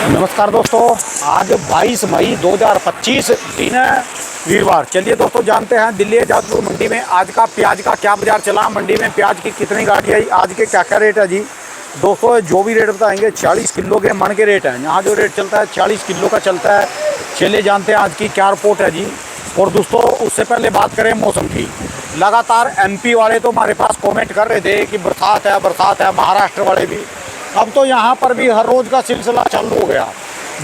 नमस्कार दोस्तों, आज 22 मई 2025 दिन है वीरवार। चलिए दोस्तों, जानते हैं दिल्ली जाजपुर मंडी में आज का प्याज का क्या बाजार चला, मंडी में प्याज की कितनी गाड़ी आई, आज के क्या क्या रेट है जी दोस्तों। जो भी रेट बताएंगे 40 किलो के मन के रेट हैं। यहाँ जो रेट चलता है 40 किलो का चलता है। चलिए जानते हैं आज की क्या रिपोर्ट है जी। और दोस्तों उससे पहले बात करें मौसम की। लगातार MP वाले तो हमारे पास कॉमेंट कर रहे थे कि बरसात है, महाराष्ट्र वाले भी। अब तो यहाँ पर भी हर रोज़ का सिलसिला चालू हो गया।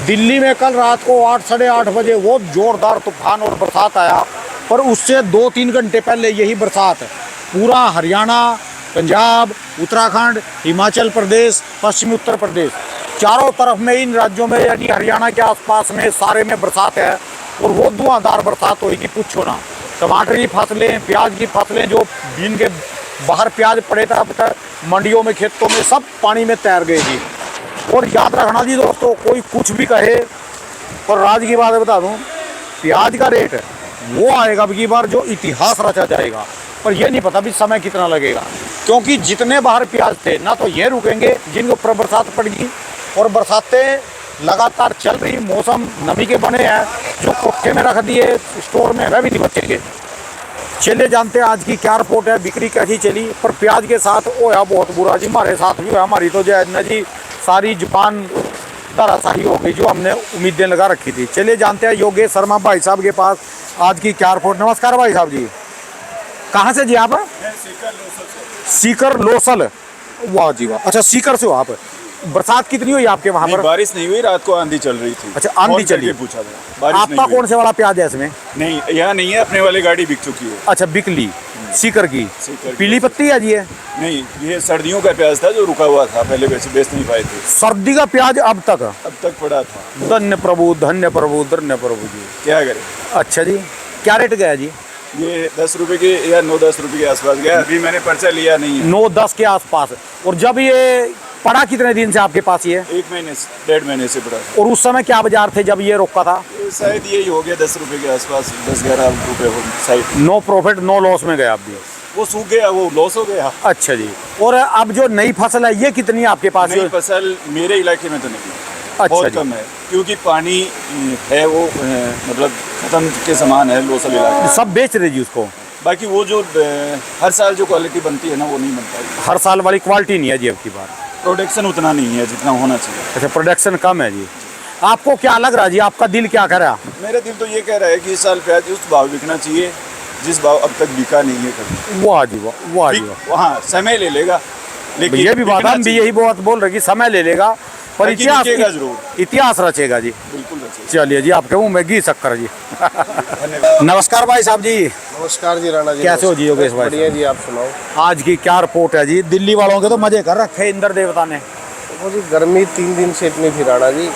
दिल्ली में कल रात को 8 साढ़े 8 बजे बहुत ज़ोरदार तूफान और बरसात आया, पर उससे 2-3 घंटे पहले यही बरसात पूरा हरियाणा, पंजाब, उत्तराखंड, हिमाचल प्रदेश, पश्चिमी उत्तर प्रदेश, चारों तरफ में इन राज्यों में यानी हरियाणा के आसपास में सारे में बरसात है। और वो धुआंधार बरसात होगी, पूछो ना। टमाटर की फसलें, प्याज की फसलें, जो दिन के बाहर प्याज पड़े था अब तक मंडियों में, खेतों में, सब पानी में तैर गए जी। और याद रखना जी दोस्तों, कोई कुछ भी कहे और राज की बात बता दूं, प्याज का रेट वो आएगा अब की बार जो इतिहास रचा जाएगा। पर यह नहीं पता भी समय कितना लगेगा, क्योंकि जितने बाहर प्याज थे ना तो ये रुकेंगे जिनके ऊपर बरसात पड़ेगी। और बरसातें लगातार चल रही, मौसम नमी के बने हैं, जो कोठे में रख दिए स्टोर में वह भी नहीं बचेंगे। चलिए जानते हैं आज की क्या रिपोर्ट है, बिक्री कैसी चली। पर प्याज के साथ होया बहुत बुरा जी, हमारे साथ भी हुआ। हमारी तो जो है ना जी सारी जुबान धराशाही हो गई जो हमने उम्मीदें लगा रखी थी। चलिए जानते हैं योगेश शर्मा भाई साहब के पास आज की क्या रिपोर्ट। नमस्कार भाई साहब जी, कहाँ से जी आप? सीकर लोसल, वाह जी वाह। अच्छा, सीकर से हो आप। बरसात कितनी हुई आपके वहाँ पर? बारिश नहीं हुई, रात को आंधी चल रही थी। अच्छा, आंधी चली। पूछा था बारिश आपका कौन से वाला प्याज है इसमें? नहीं, यहाँ नहीं है, अपने वाली गाड़ी बिक चुकी है। अच्छा, बिकली सीकर की पीली पत्ती है जी ये? नहीं, ये सर्दियों का प्याज था जो रुका हुआ था, पहले वैसे बेच नहीं पाए थे। सर्दी का प्याज अब तक पड़ा था। धन्य प्रभु, धन्य प्रभु, धन्य प्रभु जी। क्या करें। अच्छा जी, क्या रेट गया जी? ये 10 रुपए के या 9-10 रुपए के आसपास गया। अभी मैंने पर्चा लिया नहीं है। 9-10 के आसपास। और जब ये पड़ा कितने दिन से आपके पास ये? 1 महीने से, 1.5 महीने से पड़ा। और उस समय क्या बाजार थे जब ये रोका था? शायद यही हो गया 10 रुपए के आसपास, 10-11 रुपए हो शायद। नो प्रॉफिट नो लॉस में गया आप भी? वो सूख गया, वो लॉस हो गया। अच्छा जी। और अब जो नई फसल है ये कितनी है आपके पास? नई फसल मेरे इलाके में तो नहीं, अच्छा बहुत जी। कम है, क्योंकि पानी है वो मतलब खत्म के समान है लोसल इलाके। सब बेच रहे जी उसको? बाकी वो जो हर साल जो क्वालिटी बनती है ना, वो नहीं बनता है। हर साल वाली क्वालिटी नहीं है जी अब की बार? प्रोडक्शन उतना नहीं है जितना होना चाहिए। अच्छा, प्रोडक्शन कम है जी। आपको क्या लग रहा है जी, आपका दिल क्या कह रहा है? मेरा दिल तो ये कह रहा है कि इस साल प्याज उस भाव बिकना चाहिए जिस भाव अब तक बिका नहीं है कभी। वाह जी वाह, वाह जी वाह। हाँ, समय ले लेगा, लेकिन ये भी बात हम भी यही बात बोल रहे कि समय ले लेगा, पर इतिहास रचेगा जी। बिल्कुल रचेगा। चलिए जी, आपके मुंह में घी शक्कर जी। नमस्कार भाई साहब जी। नमस्कार जी राणा जी। कैसे हो जी योगेश भाई? बढ़िया जी, आप सुनाओ। आज की क्या रिपोर्ट है जी? दिल्ली वालों के तो मजे कर रखे इंद्र देवता ने। वो जी गर्मी 3 दिन से इतनी थी राणा जी,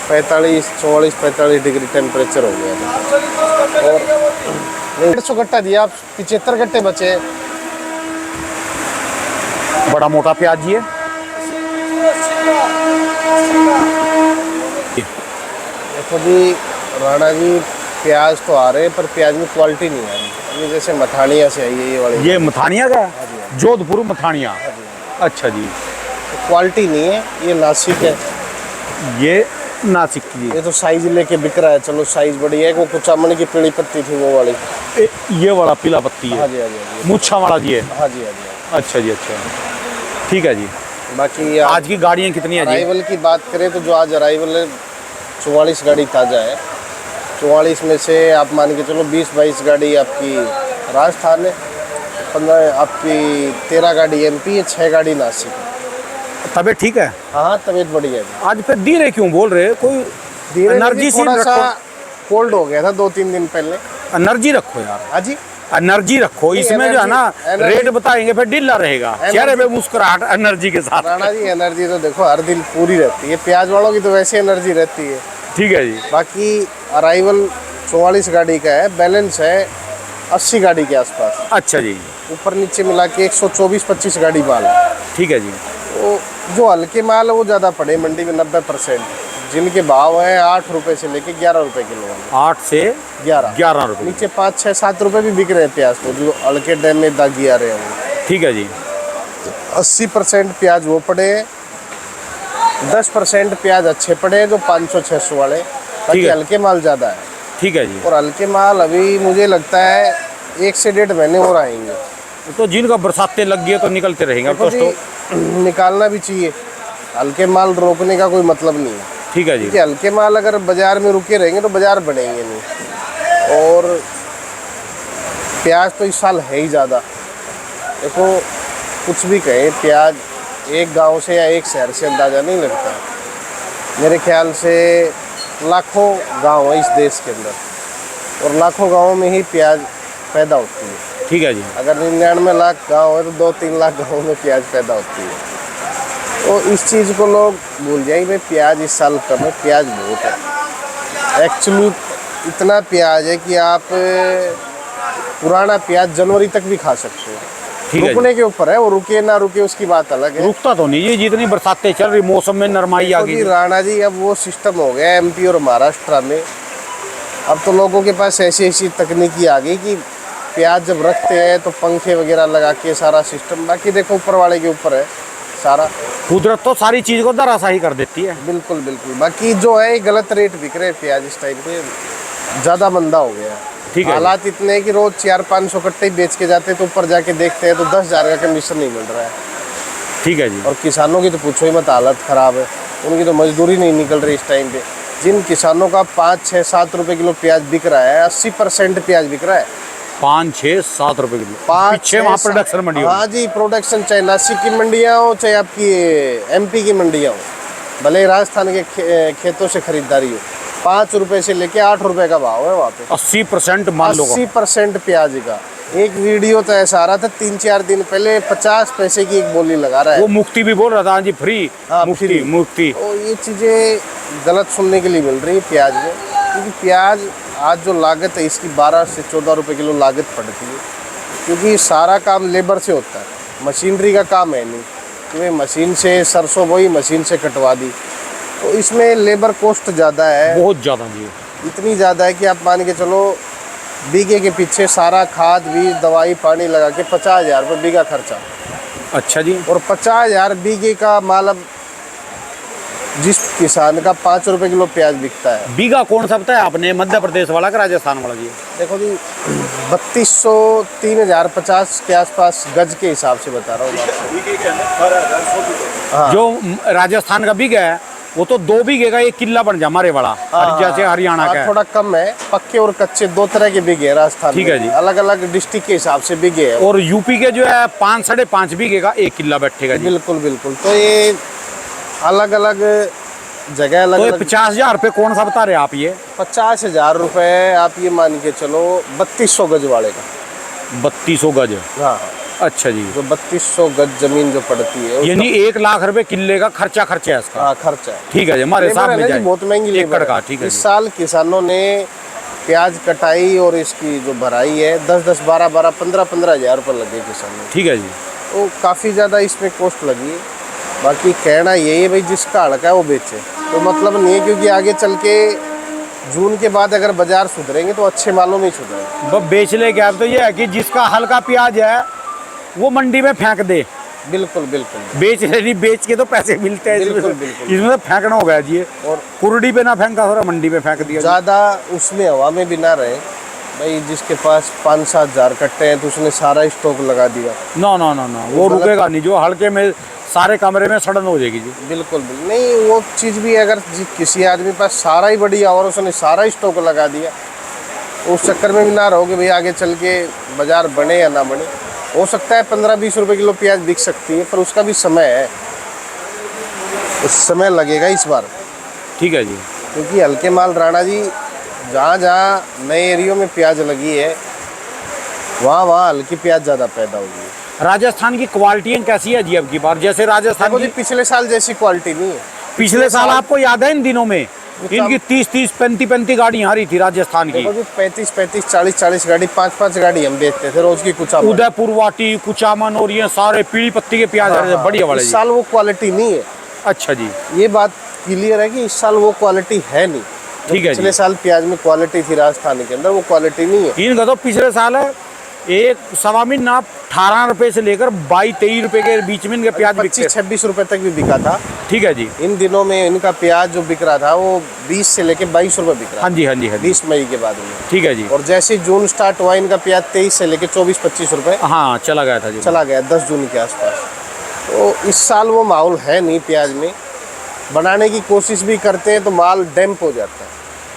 44-45 डिग्री टेम्परेचर हो गया था। और 150 गट्टा दिया, 75 गट्टे बचे। बड़ा मोटा प्याज जी है। देखो जी राणा जी, प्याज तो आ रहे हैं पर प्याज में क्वालिटी नहीं आ रही। ये जैसे मथानिया से आई है ये वाली। ये मथानिया का? जोधपुर मथानिया। अच्छा जी। तो क्वालिटी नहीं है, ये नासिक है। ये नासिक की? ये तो साइज लेके बिक रहा है। चलो साइज बड़ी है। वो कुचामन की पीली पत्ती थी वो वाली। ये वाला पीला पत्ती है? हाँ जी, हाँ जी। मूछा वाला जी है? हाँ जी, हाँ जी। अच्छा जी, अच्छा, ठीक है जी। बाकी आज की गाड़ियाँ कितनी है जी? अराइवल की बात करें तो जो आज अराइवल है 44 गाड़ी ताज़ा है। 44 में से आप मान के चलो 20-22 गाड़ी आपकी राजस्थान है, 15 आपकी 13 गाड़ी MP है, 6 गाड़ी नासिक है। तबीयत ठीक है? हाँ, तबीयत बढ़िया है। आज फिर धीरे क्यों बोल रहे? कोई एनर्जी सी थोड़ा सा रखो। कोल्ड हो गया था 2-3 दिन पहले। एनर्जी रखो यार। हाँ जी, एनर्जी रखो इसमें, जो है ना रेट बताएंगे फिर ढीला रहेगा, चेहरे पे मुस्कुराहट एनर्जी के साथ। राणा जी एनर्जी तो देखो हर दिन पूरी रहती है, प्याज वालों की तो वैसे एनर्जी रहती है। ठीक है जी। बाकी अराइवल 44 गाड़ी का है, बैलेंस है 80 गाड़ी के आसपास। अच्छा जी। ऊपर नीचे मिला के 124-25 गाड़ी माल है। ठीक है जी। तो जो हल्के माल है वो ज़्यादा पड़े मंडी में 90%, जिनके भाव हैं 8 रुपये से लेके 11 रुपये किलो है। 8 से 11 रुपये। नीचे 5-6-7 रुपये भी बिक रहे हैं प्याज, तो जो हल्के डैम में दागी आ रहे हैं वो। ठीक है जी। 80% प्याज वो पड़े हैं 10% प्याज अच्छे पड़े हैं जो 500-600 वाले, ठीक बाकी है। हल्के माल ज़्यादा है। ठीक है जी। और हल्के माल अभी मुझे लगता है 1 से 1.5 महीने और आएंगे। तो जिनका बरसातें लग गई है तो निकलते रहेंगे अब देखो तो जी, निकालना भी चाहिए, हल्के माल रोकने का कोई मतलब नहीं है। ठीक है जी। क्योंकि हल्के माल अगर बाजार में रुके रहेंगे तो बाजार बढ़ेंगे नहीं। और प्याज तो इस साल है ही ज़्यादा। देखो कुछ भी कहें, प्याज एक गांव से या एक शहर से अंदाज़ा नहीं लगता। मेरे ख्याल से लाखों गांव है इस देश के अंदर, और लाखों गांवों में ही प्याज पैदा होती है। ठीक है जी। अगर 99 लाख गांव है तो 2-3 लाख गाँव में प्याज पैदा होती है। तो इस चीज़ को लोग भूल जाएंगे, भाई प्याज इस साल कम है, प्याज बहुत है। एक्चुअली इतना प्याज है कि आप पुराना प्याज जनवरी तक भी खा सकते हो। ठीक है रुकने के ऊपर है, वो रुके ना रुके उसकी बात अलग है। रुकता तो नहीं, ये जितनी बरसातें चल रही मौसम में नरमाई आ तो गई। जी राणा जी, अब वो सिस्टम हो गया एमपी और महाराष्ट्र में। अब तो लोगों के पास ऐसी ऐसी तकनीकी आ गई कि प्याज जब रखते हैं तो पंखे वगैरह लगा के सारा सिस्टम, बाकी देखो ऊपर वाले के ऊपर है सारा। कुदरत तो सारी चीज को धराशाही कर देती है। बिल्कुल बिल्कुल। बाकी जो है गलत रेट बिक रहे हैं प्याज इस टाइम पे, ज़्यादा मंदा हो गया है। ठीक है। हालात इतने हैं कि रोज 400-500 कट्टे ही बेच के जाते हैं, तो ऊपर जाके देखते हैं तो 10,000 का कमीशन नहीं मिल रहा है। ठीक है जी। और किसानों की तो पूछो ही मत, हालत ख़राब है। उनकी तो मजदूरी नहीं निकल रही इस टाइम पे। जिन किसानों का 5-6-7 रुपए किलो प्याज बिक रहा है, 80% प्याज बिक रहा है। 5-6-7 रुपए किलो। 5 पीछे वहाँ प्रोडक्शन मंडी हो। हाँ जी, प्रोडक्शन चाहे नासिक की मंडियाँ हो चाहे आपकी एमपी की मंडियाँ हो, भले ही राजस्थान के खेतों से खरीदारी हो, 5 रुपए से लेके 8 रुपए का भाव है वहाँ पे। 80% मान लो। 80% प्याज का। एक वीडियो तो ऐसा आ रहा था 3-4 दिन पहले, 50 पैसे की एक बोली लगा रहा है। वो मुफ्ती भी बोल रहा था, हाँ जी फ्री। हाँ, मुफ्ती फ्री। मुफ्ती। तो ये चीज़ें गलत सुनने के लिए मिल रही है प्याज में, क्योंकि प्याज आज जो लागत है इसकी 12 से 14 रुपए किलो लागत पड़ती है। क्योंकि सारा काम लेबर से होता है, मशीनरी का काम है नहीं। क्योंकि मशीन से सरसों बोई, मशीन से कटवा दी, तो इसमें लेबर कॉस्ट ज़्यादा है, बहुत ज़्यादा जी। इतनी ज़्यादा है कि आप मान के चलो बीघे के पीछे सारा खाद बीज दवाई पानी लगा के 50,000 रुपये बीघा खर्चा। अच्छा जी। और 50,000 बीघे का माल, अब जिस किसान का 5 रुपए किलो प्याज बिकता है। बीघा कौन सा बताया आपने, मध्य प्रदेश वाला का राजस्थान वाला जी? देखो जी 3200 3050 के आसपास गज के हिसाब से बता रहा हूँ मैं आपको। बीघे के अंदर 12,100 बीघे। हाँ। जो राजस्थान का बीघा है वो तो 2 बीघे का एक किला बन जा हमारे वाला, जैसे हरियाणा का है। थोड़ा कम है, पक्के और कच्चे 2 तरह के बीघे हैं राजस्थान ठीक में। है जी। अलग अलग डिस्ट्रिक्ट के हिसाब से बीघे है। और यूपी के जो है 5-5.5 बीघे का एक किला बैठेगा जी। बिल्कुल बिल्कुल। तो ये अलग अलग जगह अलग तो ये अलग। 50,000 रुपये कौन सा बता रहे आप ये? 50,000 रुपये आप ये मान के चलो 3200 गज वाले का। 3200 गज। हाँ। अच्छा जी। जो 3200 गज जमीन जो पड़ती है, यानी 1 लाख रुपए किले का खर्चा है इसका। हाँ खर्चा है। ठीक है जी, हमारे लेबर साथ है में ना जी, जाए बहुत महंगी लेबर एकड़ का। है। ठीक है इस जी। साल किसानों ने प्याज कटाई और इसकी जो भराई है 10-10 12-12 15-15 हज़ार रुपये लगे किसानों। ठीक है जी। तो काफ़ी ज़्यादा इसमें कॉस्ट लगी है। बाकी कहना यही है भाई, जिसका हड़का है वो बेचे, तो मतलब नहीं है। क्योंकि आगे चल के जून के बाद अगर बाजार सुधरेंगे तो अच्छे मालों में ही सुधरेंगे। बस बेच ले क्या, तो ये है कि जिसका हल्का प्याज है वो मंडी में फेंक दे। बिल्कुल बिल्कुल। बेच ले नहीं, बेच के तो पैसे मिलते हैं। बिल्कुल, इसमें बिल्कुल। इसमें तो फेंकना होगा जी। और कुरडी पे ना फेंका, थोड़ा मंडी में फेंक दिया। ज़्यादा उसमें हवा में भी ना रहे भाई। जिसके पास 5-7 हज़ार कट्टे हैं तो उसने सारा स्टॉक लगा दिया। ना ना ना ना, वो रुकेगा नहीं। जो हल्के में सारे कमरे में सड़न हो जाएगी जी। बिल्कुल बिल्कुल नहीं। वो चीज़ भी अगर किसी आदमी के पास सारा ही बढ़िया और उसने सारा स्टॉक लगा दिया, उस चक्कर में भी ना रहोगे भाई आगे चल के बाजार बने या ना बने। हो सकता है 15-20 रुपए किलो प्याज बिक सकती है, पर उसका भी समय है, उस समय लगेगा इस बार। ठीक है जी। क्योंकि हल्के माल राणा जी जहाँ जहाँ नए एरियो में प्याज लगी है वहाँ वहाँ हल्की प्याज ज़्यादा पैदा होगी। राजस्थान की क्वालिटी कैसी है जी अब की बार? जैसे राजस्थान देखो जी, की पिछले साल जैसी क्वालिटी नहीं है। पिछले साल आपको याद है इन दिनों में इनकी 30-30 35-35 गाड़ियाँ आ रही थी राजस्थान की। देखो जी 35-35 40-40 गाड़ी 5-5 गाड़ी हम बेचते थे रोज की। कुछ उदयपुर वाटी कुचामन और ये सारे पीली पत्ती के प्याज बढ़िया वाले इस जी। साल वो क्वालिटी नहीं है। अच्छा जी। ये बात क्लियर है कि इस साल वो क्वालिटी है नहीं। ठीक है जी। पिछले साल प्याज में क्वालिटी थी राजस्थान के अंदर, वो क्वालिटी नहीं है। इनका तो पिछले साल एक सवा महीना 18 रुपए से लेकर 22-23 रुपए के बीच में इनके प्याज बिकते 25-26 रुपए तक भी बिका था। ठीक है जी। इन दिनों में इनका प्याज जो बिक रहा था वो 20 से लेके 22 रुपए बिक रहा हाँ जी हाँ जी हाँ जी। 20 मई के बाद में। ठीक है जी। और जैसे जून स्टार्ट हुआ इनका प्याज 23 से लेके 24-25 रुपए हाँ चला गया था जी। चला गया 10 जून के आसपास। तो इस साल वो माहौल है नहीं प्याज में, बनाने की कोशिश भी करते हैं तो माल डैम्प हो जाता है।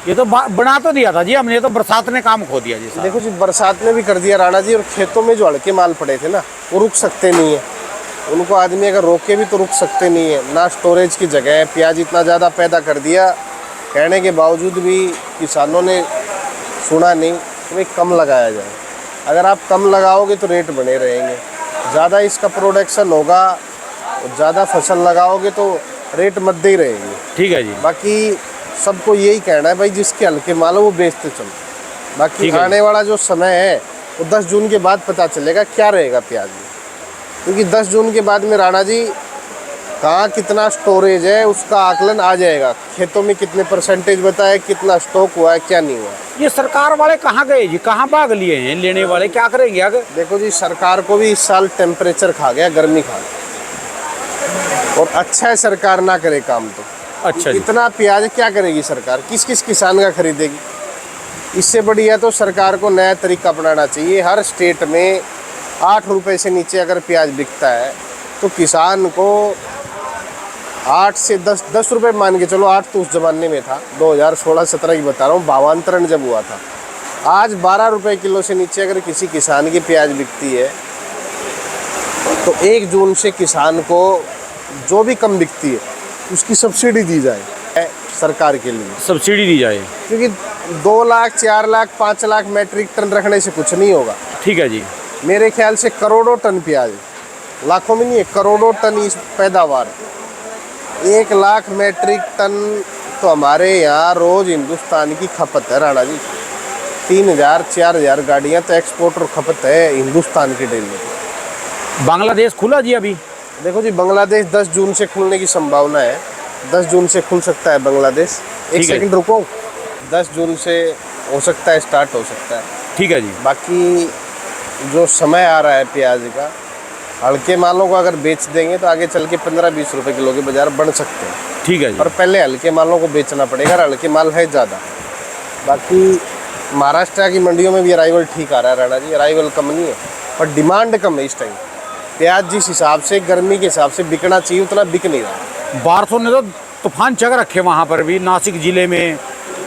ये तो बना तो दिया था जी हमने, तो बरसात ने काम खो दिया जी सारा। देखो जी बरसात में भी कर दिया राणा जी, और खेतों में जो हल्के माल पड़े थे ना वो रुक सकते नहीं है, उनको आदमी अगर रोके भी तो रुक सकते नहीं है ना, स्टोरेज की जगह है। प्याज इतना ज़्यादा पैदा कर दिया, कहने के बावजूद भी किसानों ने सुना नहीं कि भाई कम लगाया जाए। अगर आप कम लगाओगे तो रेट बने रहेंगे, ज़्यादा इसका प्रोडक्शन होगा, ज़्यादा फसल लगाओगे तो रेट मध्य ही रहेंगे। ठीक है जी। बाकी सबको यही कहना है भाई जिसके हल्के माल हो वो बेचते चलो। बाकी ठीक है। आने वाला जो समय है वो 10 जून के बाद पता चलेगा क्या रहेगा प्याज में, क्योंकि 10 जून के बाद में राणा जी कहाँ कितना स्टोरेज है उसका आकलन आ जाएगा। खेतों में कितने परसेंटेज बताए, कितना स्टॉक हुआ है, क्या नहीं हुआ है। ये सरकार वाले कहाँ गए जी, कहाँ भाग लिए हैं लेने वाले, क्या करेंगे आगे? देखो जी सरकार को भी इस साल टेम्परेचर खा गया, गर्मी खा गया, और अच्छा है सरकार ना करे काम तो। अच्छा जी। इतना प्याज क्या करेगी सरकार, किस किस किसान का खरीदेगी? इससे बढ़िया तो सरकार को नया तरीका अपनाना चाहिए। हर स्टेट में 8 रुपए से नीचे अगर प्याज बिकता है तो किसान को 8 से 10 रुपए मान के चलो। 8 तो उस जमाने में था, 2016-17 की बता रहा हूँ, भावांतरण जब हुआ था। आज 12 रुपए किलो से नीचे अगर किसी किसान की प्याज बिकती है तो 1 जून से किसान को जो भी कम बिकती है उसकी सब्सिडी दी जाए सरकार के लिए, सब्सिडी दी जाए, क्योंकि 2 लाख 4 लाख 5 लाख मैट्रिक टन रखने से कुछ नहीं होगा। ठीक है जी। मेरे ख्याल से करोड़ों टन प्याज, लाखों में नहीं है, करोड़ों टन इस पैदावार, 1 लाख मैट्रिक टन तो हमारे यहाँ रोज हिंदुस्तान की खपत है राणा जी। 3000-4000 गाड़ियाँ तो एक्सपोर्ट और खपत है हिंदुस्तान की डेली। बांग्लादेश खुला जी अभी? देखो जी बांग्लादेश 10 जून से खुलने की संभावना है, 10 जून से खुल सकता है बांग्लादेश। एक ठीक है। सेकंड रुको, 10 जून से हो सकता है स्टार्ट हो सकता है। ठीक है जी। बाकी जो समय आ रहा है प्याज का, हल्के मालों को अगर बेच देंगे तो आगे चल के 15-20 रुपए किलो के बाजार बढ़ सकते हैं। ठीक है जी। पर पहले हल्के मालों को बेचना पड़ेगा, हल्के माल है ज़्यादा। बाकी महाराष्ट्र की मंडियों में भी अराइवल ठीक आ रहा है राणा जी, अराइवल कम नहीं है पर डिमांड कम है इस टाइम। प्याज जिस हिसाब से गर्मी के हिसाब से बिकना चाहिए उतना बिक नहीं रहा। बारसों ने तो तूफान चक रखे वहाँ पर भी, नासिक जिले में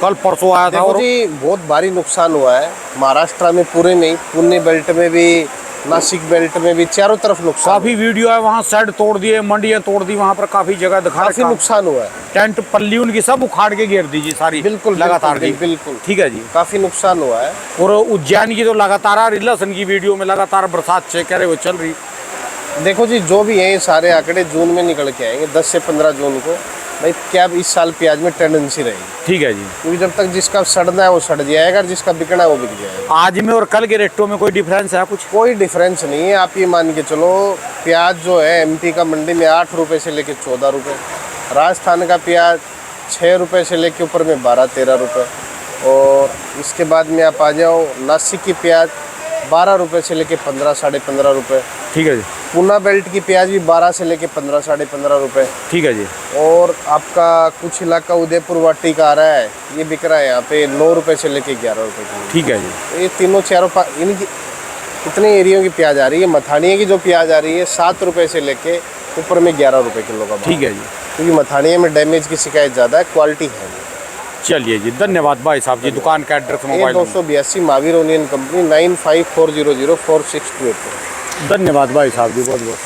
कल परसों आया था। देखो और जी बहुत भारी नुकसान हुआ है महाराष्ट्र में, पूरे नहीं, पुणे बेल्ट में भी, नासिक बेल्ट में भी, चारों तरफ नुकसान। काफी वीडियो है, वहाँ शेड तोड़ दिए, मंडियाँ तोड़ दी, वहाँ पर काफी जगह दिखा काफी रखा। नुकसान हुआ है, टेंट पल्ली उनकी सब उखाड़ के घेर दीजिए सारी, बिल्कुल लगातार जी। बिल्कुल ठीक है जी। काफी नुकसान हुआ है। और उज्जैन की तो लगातार आ रही, लहसुन की वीडियो में लगातार बरसात से कह रहे वो चल रही। देखो जी जो भी है ये सारे आंकड़े जून में निकल के आएंगे, 10 से 15 जून को। भाई क्या इस साल प्याज में टेंडेंसी रहेगी, ठीक है जी। क्योंकि जब तक जिसका सड़ना है वो सड़ जाएगा और जिसका बिकना है वो बिक जाएगा। आज में और कल के रेटों में कोई डिफरेंस है कुछ? कोई डिफरेंस नहीं है। आप ये मान के चलो प्याज जो है एमपी का मंडी में 8 रुपए से लेके 14 रुपए, राजस्थान का प्याज 6 रुपए से लेके ऊपर में 12-13 रुपए, और इसके बाद में आप आ जाओ नासिक की प्याज 12 रुपए से लेके 15-15.5 रुपए। ठीक है जी। पूना बेल्ट की प्याज भी 12 से लेके 15-15.5 रुपए। ठीक है जी। और आपका कुछ इलाका उदयपुर वाटी का आ रहा है, ये बिक रहा है यहाँ पे 9 रुपए से लेके 11 रुपए किलो। ठीक है जी। ये तीनों चारों इनकी कितने एरियो की प्याज आ रही है। मथानिया की जो प्याज आ रही है 7 रुपए से लेके ऊपर में 11 रुपए किलो का भाव। ठीक है जी। क्योंकि मथानिया में डैमेज की शिकायत ज़्यादा है, क्वालिटी है नहीं। चलिए जी, धन्यवाद भाई साहब जी। दुकान का address, mobile number. 282 Mahavir onion company 9540046284। धन्यवाद भाई साहब जी, बहुत बहुत।